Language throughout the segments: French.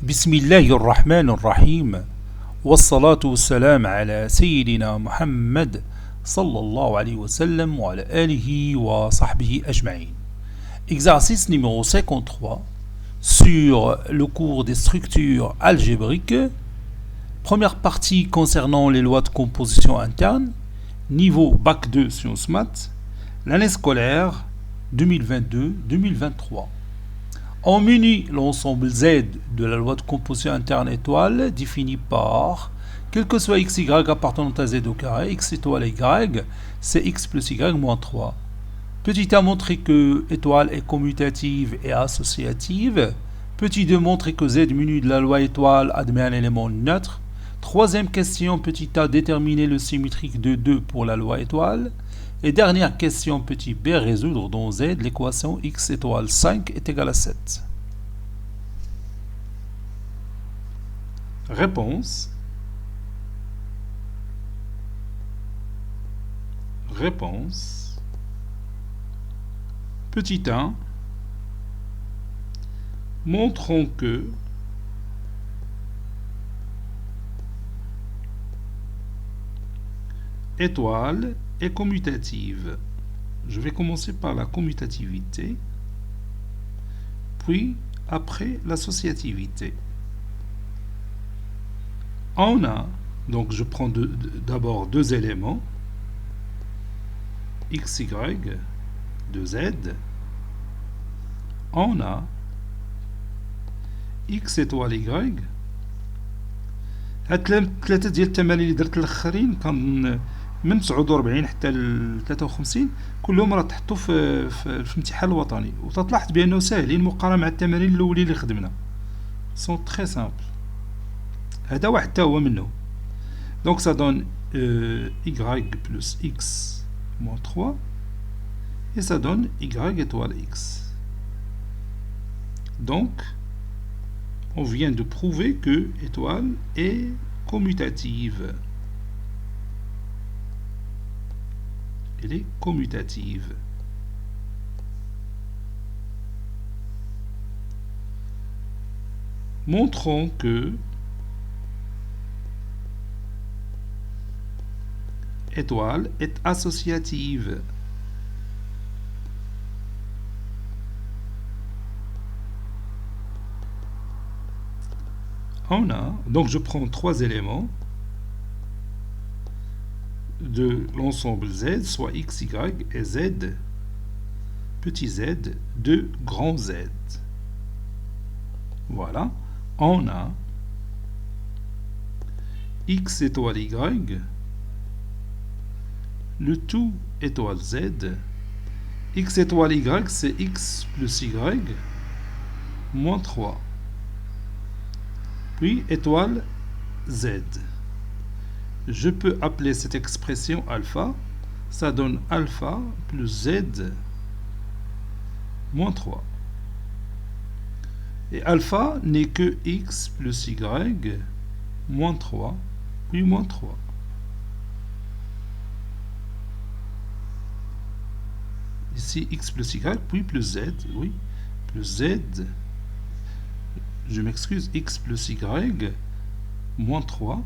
بسم الله الرحمن الرحيم والصلاة والسلام على سيدنا محمد صلى الله عليه وسلم وعلى آله وصحبه أجمعين. Exercice numéro 53 sur le cours des structures algébriques. Première partie concernant les lois de composition interne. Niveau Bac 2 Sciences Maths. L'année scolaire 2022-2023. On munit l'ensemble Z de la loi de composition interne étoile définie par, quel que soit xy appartenant à Z au carré, x étoile y, c'est x plus y moins 3. Petit a montré que étoile est commutative et associative. Petit 2 montrer que Z muni de la loi étoile admet un élément neutre. Troisième question, petit a déterminer le symétrique de 2 pour la loi étoile. Et dernière question, petit b, résoudre dans Z l'équation x étoile 5 est égal à 7. Réponse. Petit 1. Montrons que étoile est commutative. Je vais commencer par la commutativité, puis après l'associativité. On a, donc je prends d'abord deux éléments, xy, 2z. On a x étoile y. هاد ثلاثة ديال التمارين اللي درت الاخرين كان من 49 حتى ل 53 كلهم راه تحطوا في الامتحان الوطني، وتلاحظ بانه ساهلين مقارنه مع التمارين الاولين اللي خدمنا. سون تري سامبل. هذا واحد حتى هو منهم. دونك ça donne y plus x moins 3 et ça donne y étoile x. Donc on vient de prouver que étoile est commutative. Elle est commutative. Montrons que étoile est associative. On a, donc je prends trois éléments de l'ensemble Z, soit x, y et z, petit z, de grand Z. Voilà, on a x étoile y, le tout étoile z, x étoile y c'est x plus y moins 3, puis étoile z. Je peux appeler cette expression alpha, ça donne alpha plus z moins 3. Et alpha n'est que x plus y moins 3, puis moins 3. Ici x plus y, puis plus z, oui, plus z, je m'excuse, x plus y moins 3,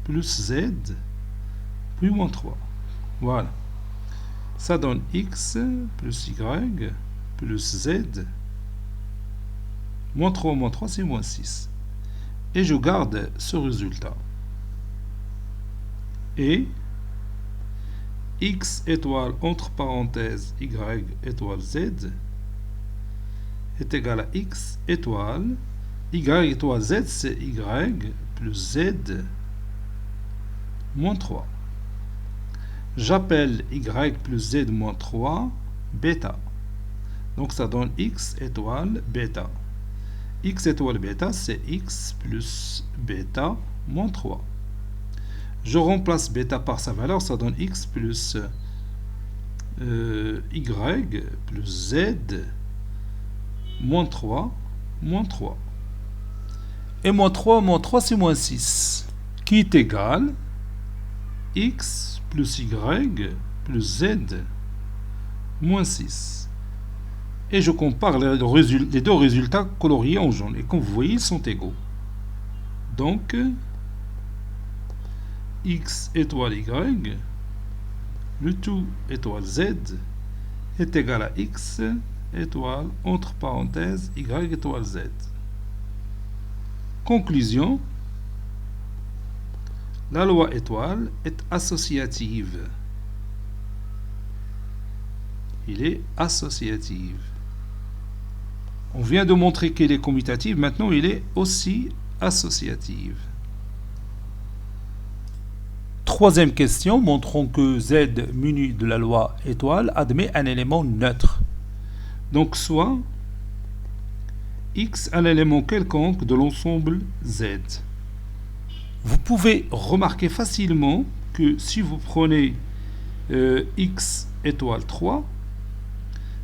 plus z, puis moins 3. Voilà. Ça donne x plus y plus z. Moins 3, c'est moins 6. Et je garde ce résultat. Et x étoile entre parenthèses y étoile z est égal à x étoile y étoile z, c'est y plus z moins 3. J'appelle y plus z moins 3 bêta. Donc ça donne x étoile bêta. X étoile bêta, c'est x plus bêta moins 3. Je remplace bêta par sa valeur, ça donne x plus y plus z moins 3 moins 3. Et moins 3 c'est moins 6, qui est égal x plus y plus z moins 6. et je compare les deux résultats coloriés en jaune. Et comme vous voyez, ils sont égaux. Donc, x étoile y, le tout étoile z, est égal à x étoile, entre parenthèses, y étoile z. Conclusion, la loi étoile est associative. Il est associative. On vient de montrer qu'elle est commutative, maintenant il est aussi associative. Troisième question, montrons que Z muni de la loi étoile admet un élément neutre. Donc soit X un élément quelconque de l'ensemble Z. Vous pouvez remarquer facilement que si vous prenez X étoile 3,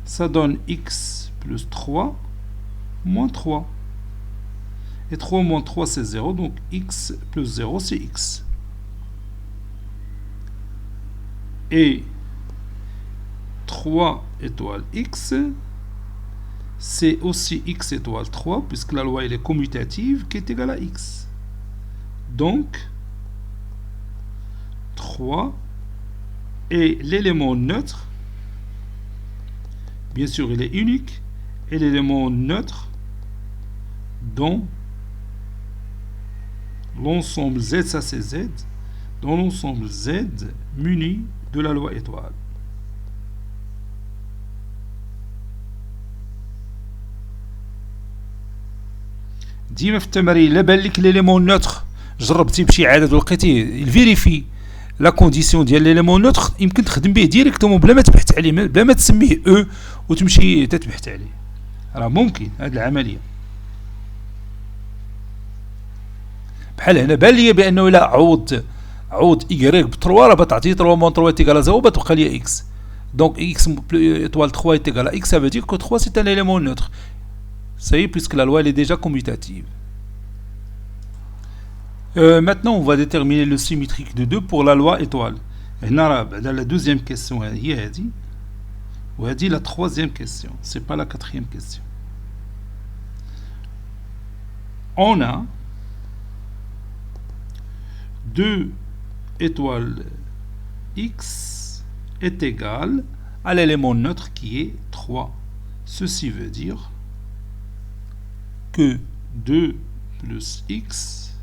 ça donne X plus 3 moins 3. Et 3 moins 3 c'est 0, donc X plus 0 c'est X. Et 3 étoile X, c'est aussi X étoile 3, puisque la loi elle est commutative, qui est égale à X. Donc, 3 est l'élément neutre. Bien sûr, il est unique. Et l'élément neutre dans l'ensemble Z, ça c'est Z, dans l'ensemble Z muni de la loi étoile. ديما في التمارين لا بان لك ليليمون نوتر جربتي بشي عدد ولقيتيه الفيريفي لا كونديسيون ديال ليليمون نوتر يمكن تخدم به ديريكتومون بلا ما تبحث عليه بلا ما تسميه او وتمشي تتبحث عليه راه ممكن هذه العمليه بحال هنا بان لي بانه لا عوض y ب 3 راه بتعطي 3 moins 3 est égal à 0 بتبقى لي x donc x étoile 3 est égal à x ça veut dire que 3 c'est un élément neutre. Ça y est, puisque la loi elle est déjà commutative. Maintenant, on va déterminer le symétrique de 2 pour la loi étoile. Dans la deuxième question, il y a dit, ou a dit la troisième question. C'est pas la quatrième question. On a 2 étoiles x est égal à l'élément neutre qui est 3. Ceci veut dire que 2 plus x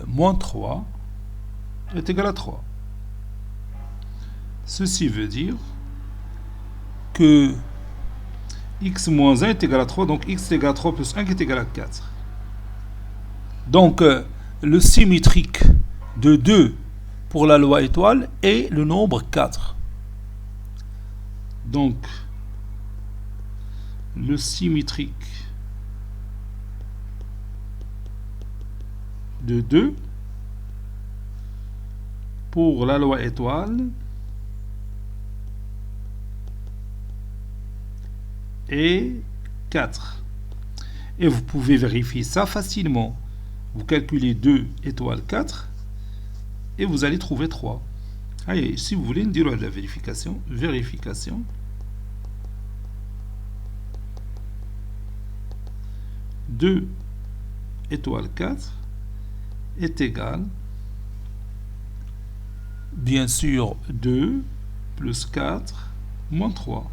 moins 3 est égal à 3. Ceci veut dire que x moins 1 est égal à 3, donc x est égal à 3 plus 1 qui est égal à 4. Donc, le symétrique de 2 pour la loi étoile est le nombre 4. Donc, le symétrique de 2 pour la loi étoile et 4. Et vous pouvez vérifier ça facilement. Vous calculez 2 étoile 4 et vous allez trouver 3. Allez, si vous voulez dire de la vérification, 2 étoile 4 est égal, bien sûr, 2 plus 4 moins 3.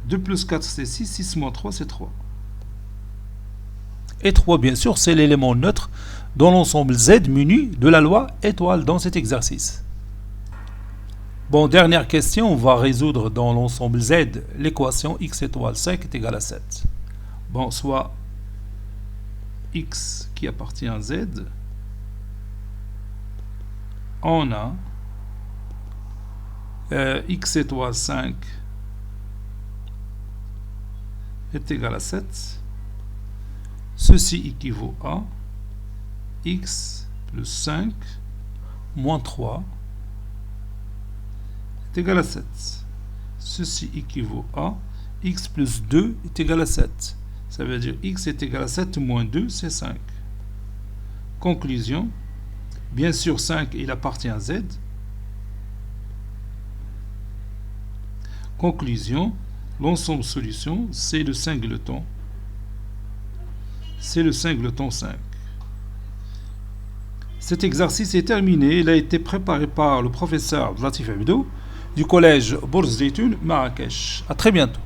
2 plus 4 c'est 6, 6 moins 3 c'est 3. Et 3, bien sûr, c'est l'élément neutre dans l'ensemble Z muni de la loi étoile dans cet exercice. Bon, dernière question, on va résoudre dans l'ensemble Z l'équation x étoile 5 est égal à 7. Bon, soit x qui appartient à z, on a x étoile 5 est égal à 7. Ceci équivaut à x plus 5 moins 3 est égal à 7. Ceci équivaut à x plus 2 est égal à 7. Ça veut dire x est égal à 7 moins 2, c'est 5. Conclusion. Bien sûr, 5, il appartient à z. Conclusion. L'ensemble solution, c'est le singleton. C'est le singleton 5. Cet exercice est terminé. Il a été préparé par le professeur Latif Abdou du collège Bourz Zeytoun, Marrakech. À très bientôt.